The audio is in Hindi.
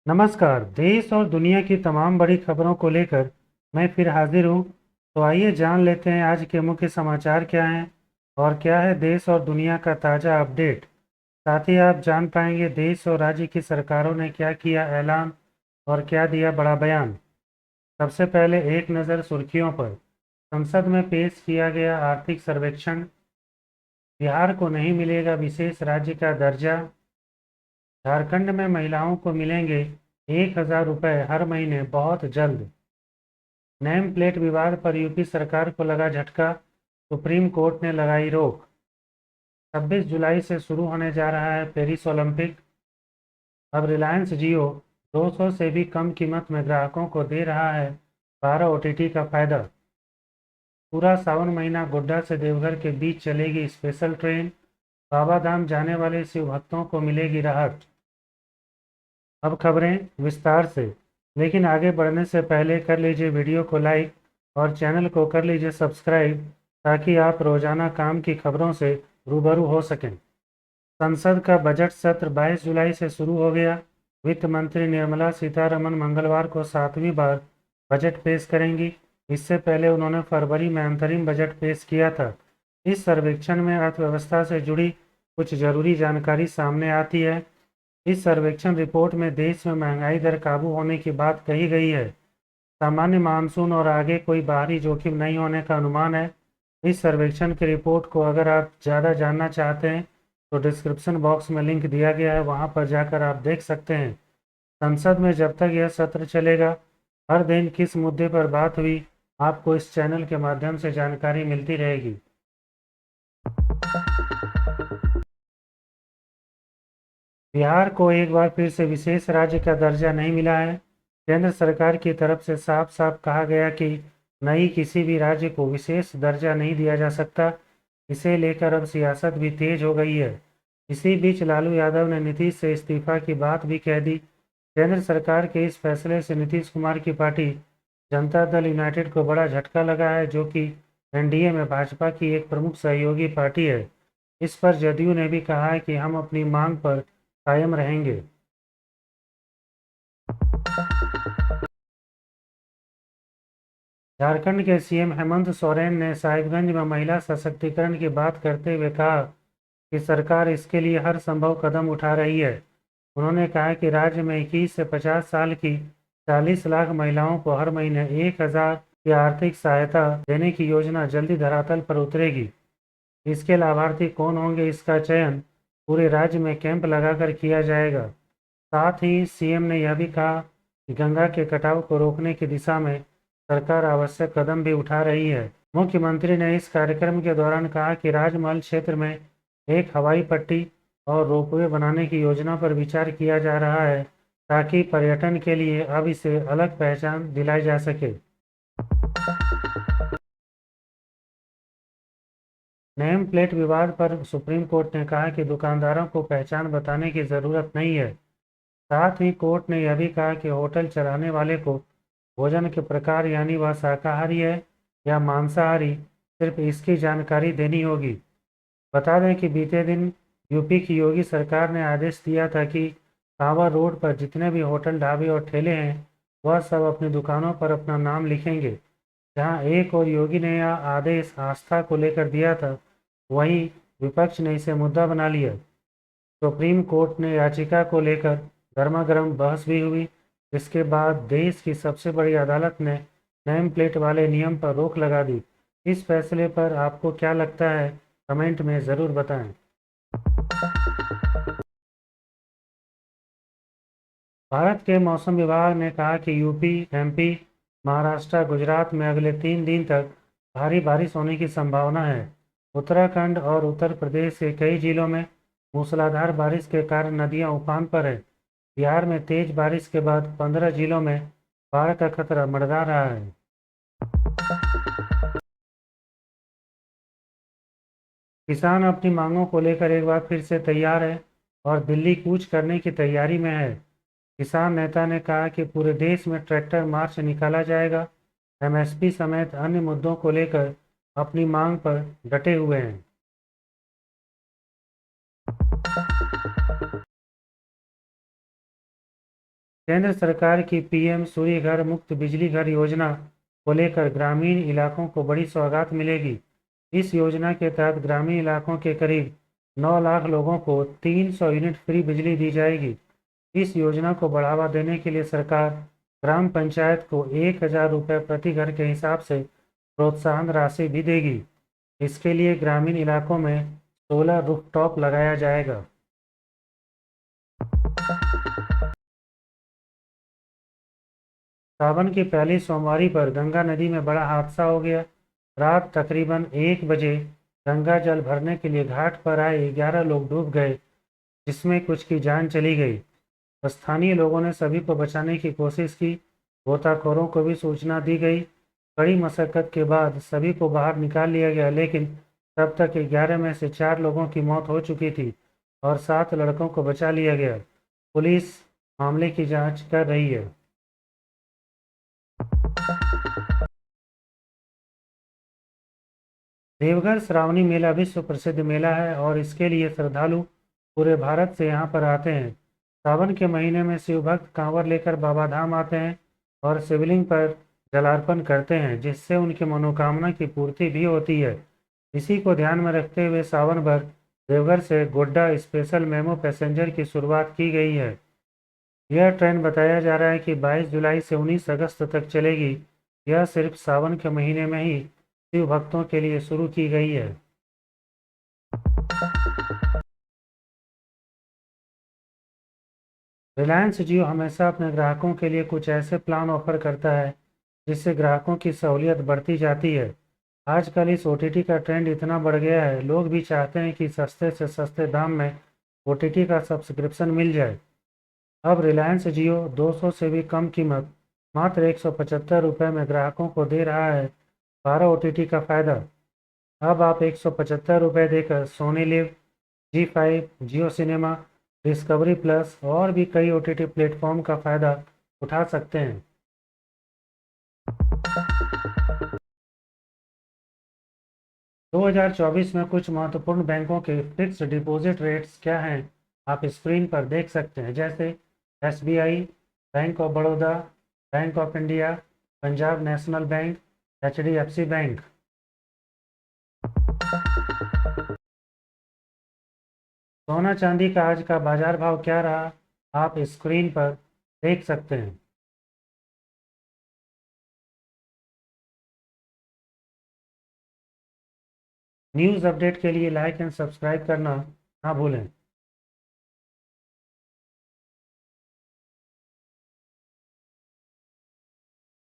नमस्कार। देश और दुनिया की तमाम बड़ी खबरों को लेकर मैं फिर हाजिर हूँ। तो आइए जान लेते हैं आज के मुख्य समाचार क्या हैं और क्या है देश और दुनिया का ताज़ा अपडेट। साथ ही आप जान पाएंगे देश और राज्य की सरकारों ने क्या किया ऐलान और क्या दिया बड़ा बयान। सबसे पहले एक नज़र सुर्खियों पर। संसद में पेश किया गया आर्थिक सर्वेक्षण। बिहार को नहीं मिलेगा विशेष राज्य का दर्जा। झारखंड में महिलाओं को मिलेंगे 1,000 रुपये हर महीने बहुत जल्द। नेम प्लेट विवाद पर यूपी सरकार को लगा झटका, सुप्रीम कोर्ट ने लगाई रोक। 26 जुलाई से शुरू होने जा रहा है पेरिस ओलंपिक। अब रिलायंस जियो 200 से भी कम कीमत में ग्राहकों को दे रहा है 12 ओटीटी का फायदा। पूरा सावन महीना गोड्डा से देवघर के बीच चलेगी स्पेशल ट्रेन। बाबा धाम जाने वाले शिव भक्तों को मिलेगी राहत। अब खबरें विस्तार से। लेकिन आगे बढ़ने से पहले कर लीजिए वीडियो को लाइक और चैनल को कर लीजिए सब्सक्राइब, ताकि आप रोजाना काम की खबरों से रूबरू हो सकें। संसद का बजट सत्र 22 जुलाई से शुरू हो गया। वित्त मंत्री निर्मला सीतारमण मंगलवार को 7वीं बार बजट पेश करेंगी। इससे पहले उन्होंने फरवरी में अंतरिम बजट पेश किया था। इस सर्वेक्षण में अर्थव्यवस्था से जुड़ी कुछ जरूरी जानकारी सामने आती है। इस सर्वेक्षण रिपोर्ट में देश में महंगाई दर काबू होने की बात कही गई है। सामान्य मानसून और आगे कोई बाहरी जोखिम नहीं होने का अनुमान है। इस सर्वेक्षण की रिपोर्ट को अगर आप ज़्यादा जानना चाहते हैं तो डिस्क्रिप्शन बॉक्स में लिंक दिया गया है, वहां पर जाकर आप देख सकते हैं। संसद में जब तक यह सत्र चलेगा, हर दिन किस मुद्दे पर बात हुई, आपको इस चैनल के माध्यम से जानकारी मिलती रहेगी। बिहार को एक बार फिर से विशेष राज्य का दर्जा नहीं मिला है। केंद्र सरकार की तरफ से साफ साफ कहा गया कि नई किसी भी राज्य को विशेष दर्जा नहीं दिया जा सकता। इसे लेकर अब सियासत भी तेज हो गई है। इसी बीच लालू यादव ने नीतीश से इस्तीफा की बात भी कह दी। केंद्र सरकार के इस फैसले से नीतीश कुमार की पार्टी जनता दल यूनाइटेड को बड़ा झटका लगा है, जो कि एनडीए में भाजपा की एक प्रमुख सहयोगी पार्टी है। इस पर जदयू ने भी कहा है कि हम अपनी मांग पर कायम रहेंगे। झारखंड के सीएम हेमंत सोरेन ने साहिबगंज में महिला सशक्तिकरण की बात करते हुए कहा कि सरकार इसके लिए हर संभव कदम उठा रही है। उन्होंने कहा कि राज्य में 21 से 50 साल की 40 लाख महिलाओं को हर महीने 1,000 की आर्थिक सहायता देने की योजना जल्दी धरातल पर उतरेगी। इसके लाभार्थी कौन होंगे, इसका चयन पूरे राज्य में कैंप लगाकर किया जाएगा। साथ ही सीएम ने यह भी कहा कि गंगा के कटाव को रोकने की दिशा में सरकार आवश्यक कदम भी उठा रही है। मुख्यमंत्री ने इस कार्यक्रम के दौरान कहा कि राजमहल क्षेत्र में एक हवाई पट्टी और रोपवे बनाने की योजना पर विचार किया जा रहा है, ताकि पर्यटन के लिए अब इसे अलग पहचान दिलाई जा सके। नेम प्लेट विवाद पर सुप्रीम कोर्ट ने कहा कि दुकानदारों को पहचान बताने की जरूरत नहीं है। साथ ही कोर्ट ने यह भी कहा कि होटल चलाने वाले को भोजन के प्रकार यानी वह शाकाहारी है या मांसाहारी, सिर्फ इसकी जानकारी देनी होगी। बता दें कि बीते दिन यूपी की योगी सरकार ने आदेश दिया था कि कांवड़ रोड पर जितने भी होटल, ढाबे और ठेले हैं, वह सब अपनी दुकानों पर अपना नाम लिखेंगे। जहां एक और योगी ने यह आदेश आस्था को लेकर दिया था, वहीं विपक्ष ने इसे मुद्दा बना लिया। सुप्रीम कोर्ट ने याचिका को लेकर गर्मा गर्म बहस भी हुई। इसके बाद देश की सबसे बड़ी अदालत ने नेम प्लेट वाले नियम पर रोक लगा दी। इस फैसले पर आपको क्या लगता है, कमेंट में ज़रूर बताएं। भारत के मौसम विभाग ने कहा कि यूपी, एमपी, महाराष्ट्र, गुजरात में अगले 3 दिन तक भारी बारिश होने की संभावना है। उत्तराखंड और उत्तर प्रदेश के कई जिलों में मूसलाधार बारिश के कारण नदियां उफान पर है। बिहार में तेज बारिश के बाद 15 जिलों में बाढ़ का खतरा मंडरा रहा है। किसान अपनी मांगों को लेकर एक बार फिर से तैयार है और दिल्ली कूच करने की तैयारी में है। किसान नेता ने कहा कि पूरे देश में ट्रैक्टर मार्च निकाला जाएगा। एमएसपी समेत अन्य मुद्दों को लेकर अपनी मांग पर डटे हुए हैं। केंद्र सरकार की पीएम सूर्य घर मुफ्त बिजली घर योजना को लेकर ग्रामीण इलाकों को बड़ी सौगात मिलेगी। इस योजना के तहत ग्रामीण इलाकों के करीब 9 लाख लोगों को 300 यूनिट फ्री बिजली दी जाएगी। इस योजना को बढ़ावा देने के लिए सरकार ग्राम पंचायत को 1,000 रुपये प्रति घर के हिसाब से प्रोत्साहन राशि भी देगी। इसके लिए ग्रामीण इलाकों में सोलर रूफटॉप लगाया जाएगा। सावन की पहली सोमवारी पर गंगा नदी में बड़ा हादसा हो गया। रात तकरीबन 1 बजे गंगा जल भरने के लिए घाट पर आए 11 लोग डूब गए, जिसमें कुछ की जान चली गई। स्थानीय लोगों ने सभी को बचाने की कोशिश की। गोताखोरों को भी सूचना दी गई। कड़ी मशक्कत के बाद सभी को बाहर निकाल लिया गया, लेकिन तब तक 11 में से 4 लोगों की मौत हो चुकी थी और 7 लड़कों को बचा लिया गया। पुलिस मामले की जांच कर रही है। देवघर श्रावणी मेला विश्व प्रसिद्ध मेला है और इसके लिए श्रद्धालु पूरे भारत से यहाँ पर आते हैं। सावन के महीने में शिव भक्त कांवर लेकर बाबा धाम आते हैं और शिवलिंग पर जलार्पण करते हैं, जिससे उनकी मनोकामना की पूर्ति भी होती है। इसी को ध्यान में रखते हुए सावन भर देवघर से गोड्डा स्पेशल मेमो पैसेंजर की शुरुआत की गई है। यह ट्रेन बताया जा रहा है कि 22 जुलाई से 19 अगस्त तक चलेगी। यह सिर्फ सावन के महीने में ही शिव भक्तों के लिए शुरू की गई है। रिलायंस जियो हमेशा अपने ग्राहकों के लिए कुछ ऐसे प्लान ऑफर करता है जिससे ग्राहकों की सहूलियत बढ़ती जाती है। आजकल इस ओटीटी का ट्रेंड इतना बढ़ गया है, लोग भी चाहते हैं कि सस्ते से सस्ते दाम में ओटीटी का सब्सक्रिप्शन मिल जाए। अब रिलायंस जियो 200 से भी कम कीमत मात्र 175 रुपये में ग्राहकों को दे रहा है 12 ओटीटी का फ़ायदा। अब आप 175 रुपये देकर सोनी लिव, जी5, जियो सिनेमा, डिस्कवरी प्लस और भी कई ओटीटी प्लेटफॉर्म का फ़ायदा उठा सकते हैं। 2024 में कुछ महत्वपूर्ण बैंकों के फिक्स्ड डिपॉजिट रेट्स क्या हैं, आप स्क्रीन पर देख सकते हैं। जैसे SBI, bank of Baroda, bank of India, Punjab national bank, HDFC bank. सोना चांदी का आज का बाजार भाव क्या रहा, आप स्क्रीन पर देख सकते हैं। न्यूज़ अपडेट के लिए लाइक एंड सब्सक्राइब करना ना भूलें।